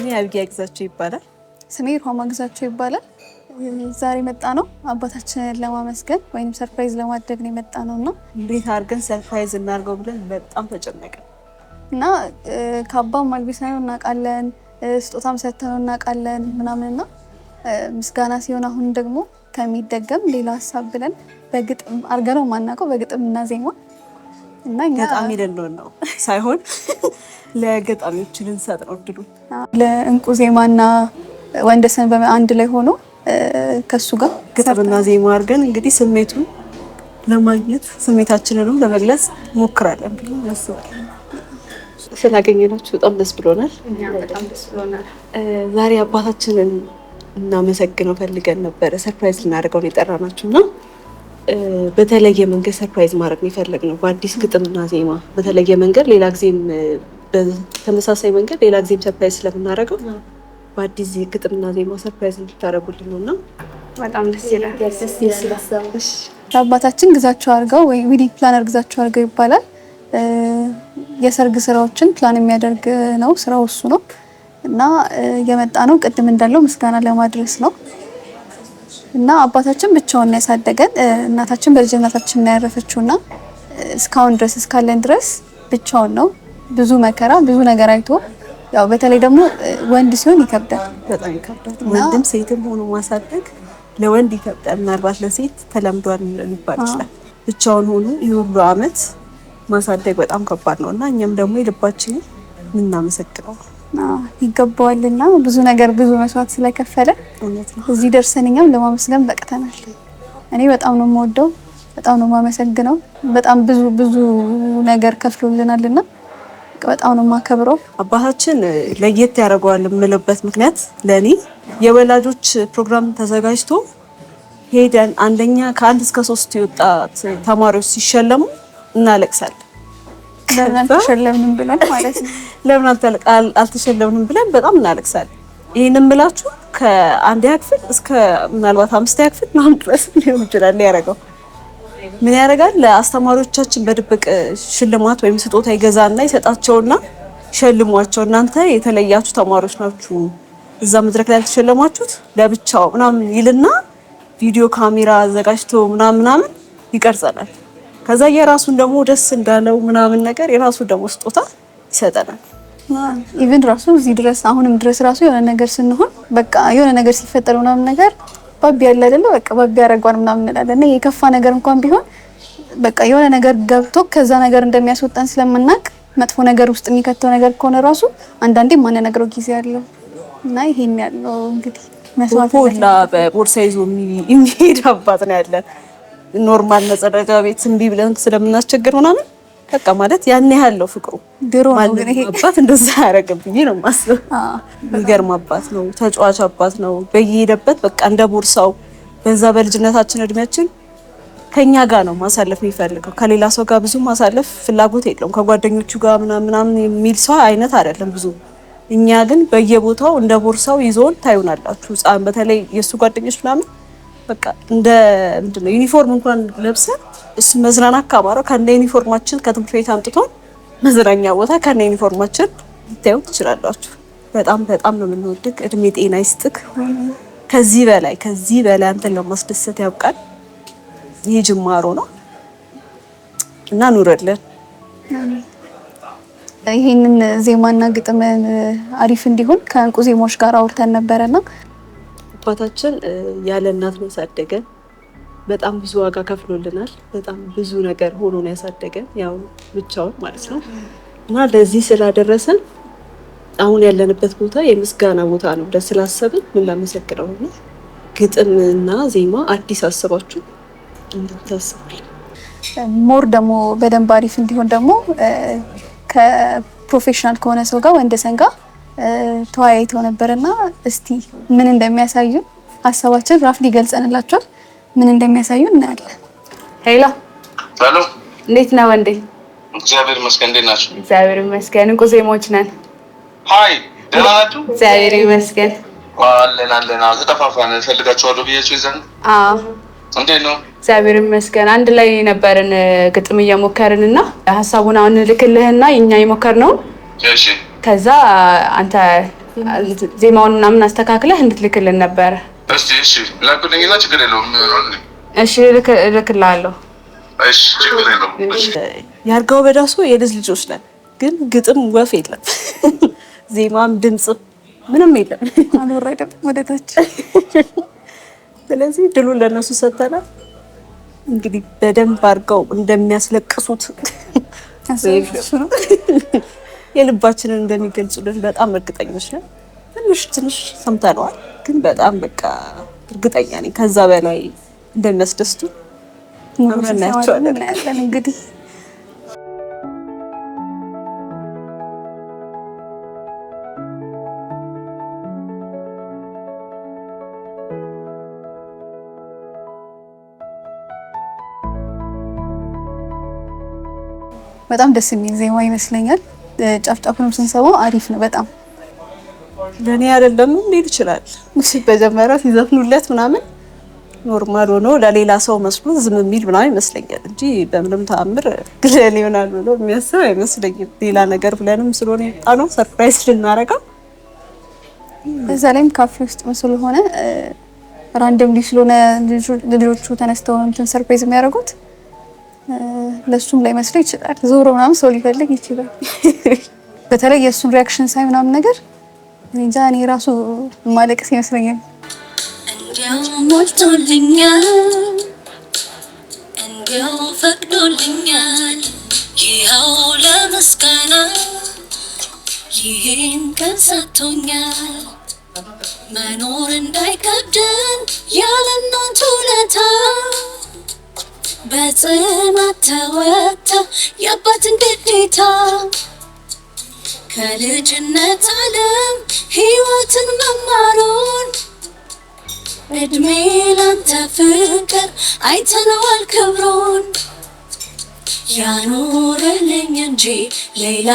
ስሜ አብጊያ ግዛቸው ይባላል። ስሜ ሮማ ግዛቸው ይባላል። ዛሬ መጣ ነው አባታችንን ለማመስገን ወይም ሰርፕራይዝ ለማድረግ ነው የመጣ ነውና እንዴት አድርገን ሰርፕራይዝ እናድርገው ብለን በጣም ተጨነቅን እና ከአባም አልቢሳው እናውቃለን፣ ስጦታም ሰጥተነው እናውቃለን ምናምንና ምስጋና ሲሆን አሁን ደግሞ ከሚደገም ሌላ ሀሳብ ብለን በግጥም አድርገነው ማናውቀው በግጥም እና ዜማ እና ገጣሚ ልንሆን ነው ሳይሆን ለገጣሚዎች ልንሰጥ ነው እድሉ። ለእንቁ ዜማና ወንደሰን በአንድ ላይ ሆኖ ከሱ ጋር ግጥምና ዜማ አድርገን እንግዲህ ስሜቱን ለማግኘት ስሜታችንንም ለመግለጽ ሞክራለን ብዬ አስባለሁ። ስላገኘናችሁ በጣም ደስ ብሎናል። በጣም ደስ ብሎናል። ዛሬ አባታችንን እናመሰግነው ፈልገን ነበረ ሰርፕራይዝ ልናደርገው ነው የጠራናችሁና በተለየ መንገድ ሰርፕራይዝ ማድረግ ነው የፈለግነው። በአዲስ ግጥምና ዜማ በተለየ መንገድ ሌላ ጊዜም በተመሳሳይ መንገድ ሌላ ጊዜም ሰርፕራይዝ ስለምናደርገው በአዲስ ግጥምና ዜማ ሰርፕራይዝ እንድታደርጉልን ነውና በጣም ደስ ይላል። አባታችን ግዛቸው አድርገው ወይ ዊዲንግ ፕላነር ግዛቸው አድርገው ይባላል። የሰርግ ስራዎችን ፕላን የሚያደርግ ነው፣ ስራው እሱ ነው እና የመጣ ነው ቅድም እንዳለው ምስጋና ለማድረስ ነው። እና አባታችን ብቻውን ያሳደገን፣ እናታችን በልጅነታችን ነው ያረፈችውና እስካሁን ድረስ እስካለን ድረስ ብቻውን ነው። ብዙ መከራ ብዙ ነገር አይቶ ያው በተለይ ደግሞ ወንድ ሲሆን ይከብዳል፣ በጣም ይከብዳል። ወንድም ሴትም ሆኖ ማሳደግ ለወንድ ይከብዳል። ምናልባት ለሴት ተለምዷል ሊባል ይችላል። ብቻውን ሆኖ ይህ ሁሉ አመት ማሳደግ በጣም ከባድ ነውና እኛም ደግሞ የልባችንን እናመሰግነው ይገባዋልና ብዙ ነገር ብዙ መስዋዕት ስለከፈለ እዚህ ደርሰን እኛም ለማመስገን በቅተናል። እኔ በጣም ነው የምወደው፣ በጣም ነው የማመሰግነው። በጣም ብዙ ነገር ከፍሎልናልና በጣም ነው የማከብረው። አባታችን ለየት ያደርገዋል የምልበት ምክንያት ለኔ የወላጆች ፕሮግራም ተዘጋጅቶ ሄደን አንደኛ ከ1 እስከ 3 የወጣ ተማሪዎች ሲሸለሙ እናለቅሳለን። ለምን አልተሸለምንም ብለን ማለት ነው። ለምን አልተሸለምንም ብለን በጣም እናለቅሳለን። ይሄንን ብላችሁ ከ1ኛ ክፍል እስከ ምናልባት 5ኛ ክፍል ምናምን ድረስ ሊሆን ይችላል ያደረገው። ምን ያደርጋል? ለአስተማሪዎቻችን በድብቅ ሽልማት ወይም ስጦታ ይገዛና ይሰጣቸውና ሸልሟቸው፣ እናንተ የተለያችሁ ተማሪዎች ናችሁ፣ እዛ መድረክ ላይ ያልተሸለማችሁት ለብቻው ምናምን ይልና ቪዲዮ ካሜራ አዘጋጅቶ ምናምን ይቀርጸናል። ከዛ የራሱን ደግሞ ደስ እንዳለው ምናምን ነገር የራሱን ደግሞ ስጦታ ይሰጠናል። ኢቭን ራሱ እዚህ ድረስ አሁንም ድረስ ራሱ የሆነ ነገር ስንሆን በቃ የሆነ ነገር ሲፈጠር ምናምን ነገር ባቢ ያለ አይደለ በቃ ባቢ ያረጋን ምናምን እንላለን። የከፋ ነገር እንኳን ቢሆን በቃ የሆነ ነገር ገብቶ ከዛ ነገር እንደሚያስወጣን ስለምናቅ መጥፎ ነገር ውስጥ የሚከተው ነገር ከሆነ ራሱ አንዳንዴ ማንነግረው ጊዜ አለው እና ይሄን ያለው እንግዲህ መስዋዕት ሁላ በቦርሳ ይዞ የሚሄድ አባት ነው ያለን። ኖርማል መጸዳጃ ቤት እምቢ ብለን ስለምናስቸግር ምናምን በቃ ማለት ያን ያህል ፍቅሩ ድሮ ነው። ግን ይሄ አባት እንደዛ ያደረገብኝ ነው ማስበው። የሚገርም አባት ነው፣ ተጫዋች አባት ነው። በየሄደበት በቃ እንደ ቦርሳው በዛ በልጅነታችን እድሜያችን ከኛ ጋር ነው ማሳለፍ የሚፈልገው። ከሌላ ሰው ጋር ብዙ ማሳለፍ ፍላጎት የለውም። ከጓደኞቹ ጋር ምናምን የሚል ሰው አይነት አይደለም ብዙ። እኛ ግን በየቦታው እንደ ቦርሳው ይዞን ታዩናላችሁ። ህፃን በተለይ የሱ ጓደኞች ምናምን በቃ እንደ ምንድነው ዩኒፎርም እንኳን ለብሰን እሱ መዝናናት ካማረው ከነ ዩኒፎርማችን ከትምህርት ቤት አምጥቶን መዝናኛ ቦታ ከነ ዩኒፎርማችን ልታዩ ትችላላችሁ። በጣም ነው የምንወድቅ። እድሜ ጤና ይስጥክ። ከዚህ በላይ አንተን ለማስደሰት ያብቃል። ይህ ጅማሮ ነው እና ኑረልን። ይሄንን ዜማና ግጥምን አሪፍ እንዲሆን ከእንቁ ዜማዎች ጋር አውርተን ነበረና አባታችን ያለ እናት ነው ያሳደገን። በጣም ብዙ ዋጋ ከፍሎልናል። በጣም ብዙ ነገር ሆኖ ነው ያሳደገን፣ ያው ብቻውን ማለት ነው እና ለዚህ ስላደረሰን አሁን ያለንበት ቦታ የምስጋና ቦታ ነው። ለስላሰብን ምን ላመሰግነው ነው። ግጥምና ዜማ አዲስ አስባችሁ እንድታስቡልን ሞር ደግሞ በደንብ አሪፍ እንዲሆን ደግሞ ከፕሮፌሽናል ከሆነ ሰው ጋር ወንደሰን ጋር ተወያይተው ነበርና እስቲ ምን እንደሚያሳዩ ሀሳባችን ራፍሊ ገልጸንላችኋል። ምን እንደሚያሳዩ እናያለን። ሄሎ ሄሎ፣ እንዴት ነው ወንዴ? እግዚአብሔር ይመስገን። እንዴት ናችሁ? እግዚአብሔር ይመስገን። እንቁ ዜማዎች ነን። ሃይ፣ ደህና ናችሁ? እግዚአብሔር ይመስገን። አለን። ተጠፋፋን። እፈልጋችኋለሁ ብያችሁ ይዘን። አዎ፣ እንዴት ነው? እግዚአብሔር ይመስገን። አንድ ላይ ነበርን ግጥም እየሞከርንና ሀሳቡን አሁን ልክልህና የኛ የሞከርነው እሺ ከዛ አንተ ዜማውን ምናምን አስተካክለህ እንድትልክልን ነበረ። እሺ ላኩልኝና ችግር የለውም። እሺ እልክልሃለሁ። እሺ ችግር የለውም። ያርጋው በዳሱ የልጅ ልጆች ነን፣ ግን ግጥም ወፍ የለም ዜማም ድምጽም ምንም የለም። አልወረደም ወደታች። ስለዚህ ድሉን ለነሱ ሰጥተናል። እንግዲህ በደንብ አድርገው እንደሚያስለቅሱት የልባችንን እንደሚገልጹልን በጣም እርግጠኞች ነን። ትንሽ ሰምተነዋል፣ ግን በጣም በቃ እርግጠኛ ነኝ ከዛ በላይ እንደሚያስደስቱ እናያቸዋለን እንግዲህ በጣም ደስ የሚል ዜማ ይመስለኛል። ጫፍጫፉንም ስንሰማው አሪፍ ነው በጣም። ለኔ አይደለም ሊል ይችላል በጀመራ ሲዘፍኑለት ምናምን ኖርማል ሆኖ ለሌላ ሰው መስሎ ዝም የሚል ምናምን ይመስለኛል እንጂ በምንም ተአምር ለኔ ይሆናል ብሎ የሚያስብ አይመስለኝም። ሌላ ነገር ብለንም ስለሆነ የመጣነው ሰርፕራይዝ ልናረጋው። በዛ ላይም ካፌ ውስጥ ስለሆነ ራንደምሊ ስለሆነ ልጆቹ ተነስተው እንትን ሰርፕራይዝ የሚያደርጉት ለሱም ላይ መስሎ ይችላል። ዞሮ ምናምን ሰው ሊፈልግ ይችላል። በተለይ የእሱን ሪያክሽን ሳይ ምናምን ነገር እንጃ እኔ ራሱ ማለቅስ ይመስለኛል። እንዲያው ሞልቶልኛል፣ እንዲያው ፈቅዶልኛል፣ ይኸው ለምስጋና ይህን ቀን ሰጥቶኛል። መኖር እንዳይከብደን ያለ እናቱ ውለታ በጽናት ተወጣ የአባትን ግዴታ። ከልጅነት ዓለም ሕይወትን መማሩን እድሜ ላንተ ፍቅር አይተነዋል ክብሩን። ያኖረልኝ እንጂ ሌላ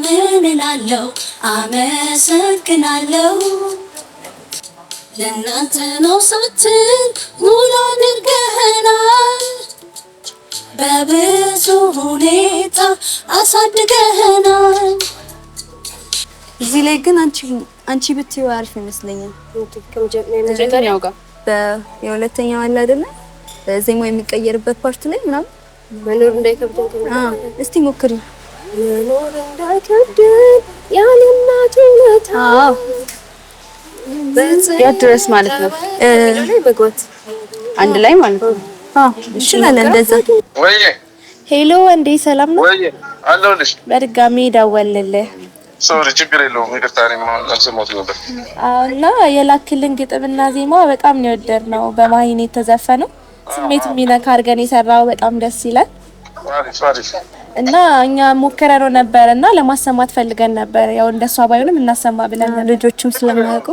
ምን እላለሁ? አመሰግናለሁ። ለእናንተ ነው ሳትል ሙሉ አድርገኸናል፣ በብዙ ሁኔታ አሳድገኸናል። እዚህ ላይ ግን አንቺ ብትይው አሪፍ ይመስለኛል። ከመጀመሪያው ጋር የሁለተኛው አለ አይደለ ዜማው የሚቀየርበት ፓርት ላይ ምናምን መኖር እንዳይከብደን እስቲ ሞክሪ። መኖር እንዳይከብደን ያለ እናቱ ውለታ የት ድረስ ማለት ነው? በጓት አንድ ላይ ማለት ነው። እንችላለን እንደዛ። ወይዬ ሄሎ እንዴ ሰላም ነው? ወይዬ አለሁልሽ። በድጋሚ ደወልልህ። ሶሪ ችግር የለውም። ይቅርታ እኔም አልሰማሁትም ነበር። እና የላክልን ግጥምና ዜማ በጣም ነው የወደድነው። በማሂን የተዘፈነው ስሜት የሚነካ አድርገን የሰራው በጣም ደስ ይላል። አሪፍ እና እኛ ሞከረነው ነበር እና ለማሰማት ፈልገን ነበር። ያው እንደሷ ባይሆንም እናሰማ ብለን ልጆቹም ስለማያውቁ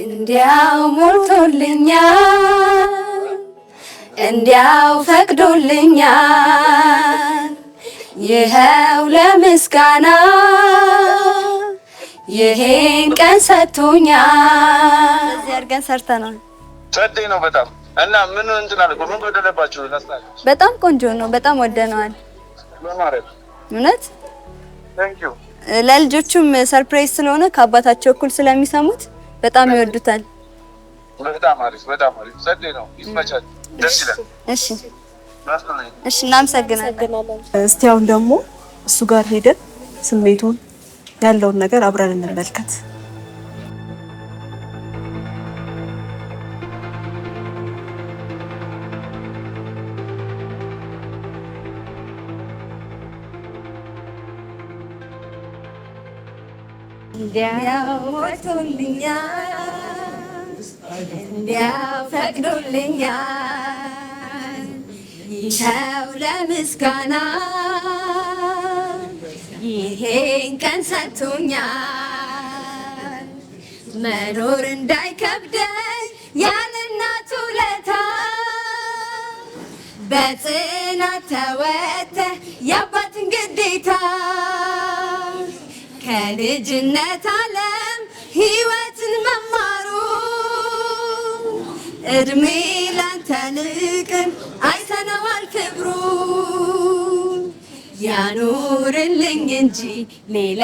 እንዲያው ሞልቶልኛል፣ እንዲያው ፈቅዶልኛል፣ ይኸው ለምስጋና ይሄን ቀን ሰጥቶኛል። እዚህ አድርገን ሰርተናል። ጸዴ ነው በጣም እና ምን እንትን አለ ምን ወደለባችሁ? በጣም ቆንጆ ነው። በጣም ወደነዋል ለማለት እውነት። ታንክ ዩ። ለልጆቹም ሰርፕራይዝ ስለሆነ ከአባታቸው እኩል ስለሚሰሙት በጣም ይወዱታል። በጣም አሪፍ ጸዴ ነው። ይመቻል። ደስ ይላል። እሺ እናመሰግናለን። እስቲ አሁን ደግሞ እሱ ጋር ሄደን ስሜቱን ያለውን ነገር አብረን እንመልከት። እንዲያው ሞልቶልኛል፣ እንዲያው ፈቅዶልኛል፣ ይኸው ለምስጋና ይሄን ቀን ሰጥቶኛል። መኖር እንዳይከብደኝ ያለ እናቱ ውለታ በጽናት ተወጥተህ የአባትን ግዴታ ከልጅነት ዓለም ሕይወትን መማሩ እድሜ ላንተ ልቅን አይተነዋል ክብሩ። ያኑርልኝ እንጂ ሌላ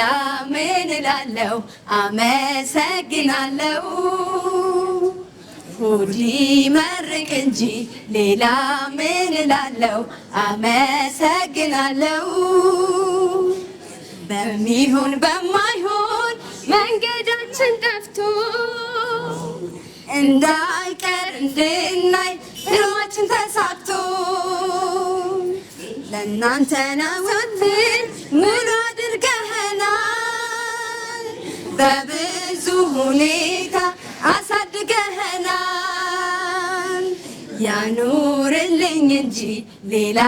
ምን እላለሁ? አመሰግናለሁ። ሆድ ይመርቅ እንጂ ሌላ ምን እላለሁ? አመሰግናለሁ። በሚሆን በማይሆን መንገዳችን ጠፍቶ እንዳይቀር እንድናይ ህልማችን ተሳክቶ ለእናንተ ነው ስትል ሙሉ አድርገኸናል። በብዙ ሁኔታ አሳድገኸናል። ያኑርልኝ እንጂ ሌላ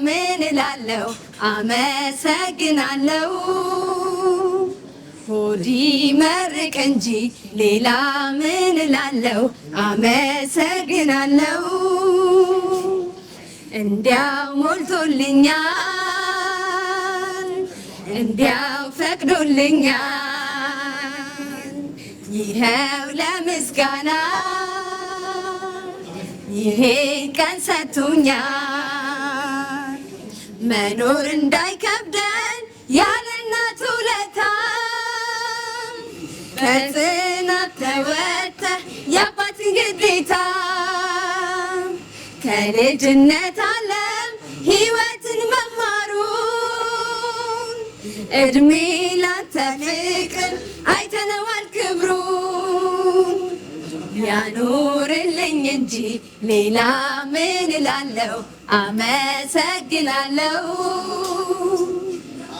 ምን እላለሁ? አመሰግናለሁ። ሆድ ይመርቅ እንጂ ሌላ ምን እላለሁ? አመሰግናለሁ። እንዲያው ሞልቶልኛል፣ እንዲያው ፈቅዶልኛል። ይኸው ለምስጋና ይሄን ቀን ሰጥቶኛል። መኖር እንዳይከብደን ያለ እናት ውለታ በጽናት ተወጥተህ የአባትን ግዴታ ከልጅነት ዓለም ሕይወትን መማሩን እድሜ ላንተ ፍቅር አይተነዋል ክብሩን። ያኑርልኝ እንጂ ሌላ ምን እላለሁ? አመሰግናለሁ።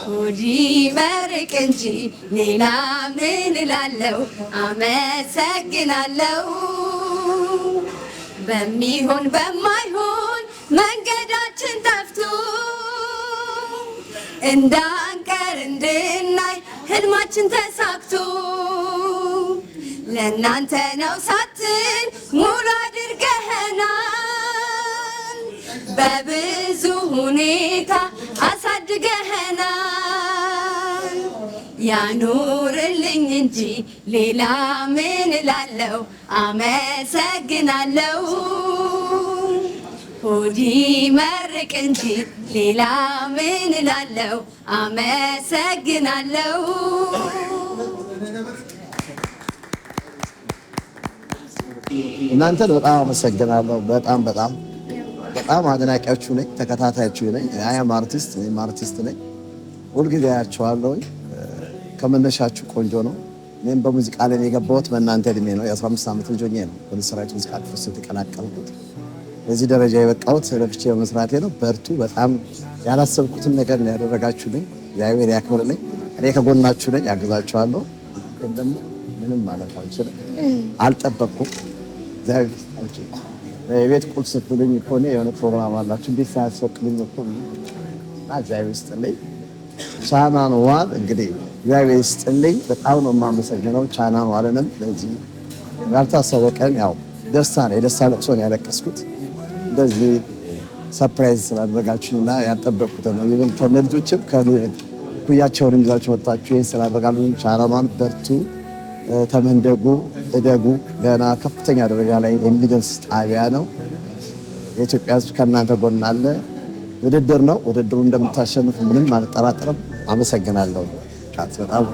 ሆድ ይመርቅ እንጂ ሌላ ምን እላለሁ? አመሰግናለሁ። በሚሆን በማይሆን መንገዳችን ጠፍቶ እንዳንቀር እንድናይ ህልማችን ተሳክቶ ለእናንተ ነው ሳትል ሙሉ አድርገኸናል። በብዙ ሁኔታ አሳድገኸናል። ያኑርልኝ እንጂ ሌላ ምን እላለሁ? አመሰግናለሁ። ሆድ ይመርቅ እንጂ ሌላ ምን እላለሁ? አመሰግናለሁ። እናንተን በጣም አመሰግናለሁ። በጣም አድናቂያችሁ ነኝ፣ ተከታታያችሁ ነኝ። አያም አርቲስት ነኝ። ሁልጊዜ አያችኋለሁ። ከመነሻችሁ ቆንጆ ነው። እኔም በሙዚቃ ላይ የገባሁት በእናንተ እድሜ ነው። የ15 ዓመት ልጅ ሆኜ ነው በንስራች ሙዚቃ ክፍል የተቀላቀልኩት። በዚህ ደረጃ የበቃሁት ለብቻ በመስራቴ ነው። በርቱ። በጣም ያላሰብኩትን ነገር ነው ያደረጋችሁልኝ። እግዚአብሔር ያክብርልኝ። እኔ ከጎናችሁ ነኝ፣ ያግዛችኋለሁ። ግን ደግሞ ምንም ማለት አልችልም፣ አልጠበቅኩም። እግዚአብሔር ይስጣችሁ። የቤት ቁልፍ ስትሉኝ እኮ እኔ የሆነ ፕሮግራም አላችሁ እንዴት ሳያስፈቅዱኝ እኮ እና እግዚአብሔር ይስጥልኝ። ቻናል ዋን እንግዲህ እግዚአብሔር ይስጥልኝ። በጣም ነው የማመሰግነው ቻናል ዋንንም ለዚህ ያልታሰበ ቀን ያው ደስታ ነው የደስታ ለቅሶ ነው ያለቀስኩት። እንደዚህ ሰርፕራይዝ ስላደረጋችሁና ያልጠበቅኩት ነው። ይሄን ከልጆችም ከኩያቸውን ይዛችሁ ወጣችሁ ይሄን ስላደረጋችሁ ቻናል ዋን በርቱ፣ ተመንደጉ፣ እደጉ። ገና ከፍተኛ ደረጃ ላይ የሚደርስ ጣቢያ ነው። የኢትዮጵያ ሕዝብ ከእናንተ ጎን አለ። ውድድር ነው። ውድድሩ እንደምታሸንፉ ምንም አልጠራጠርም። አመሰግናለሁ። በጣም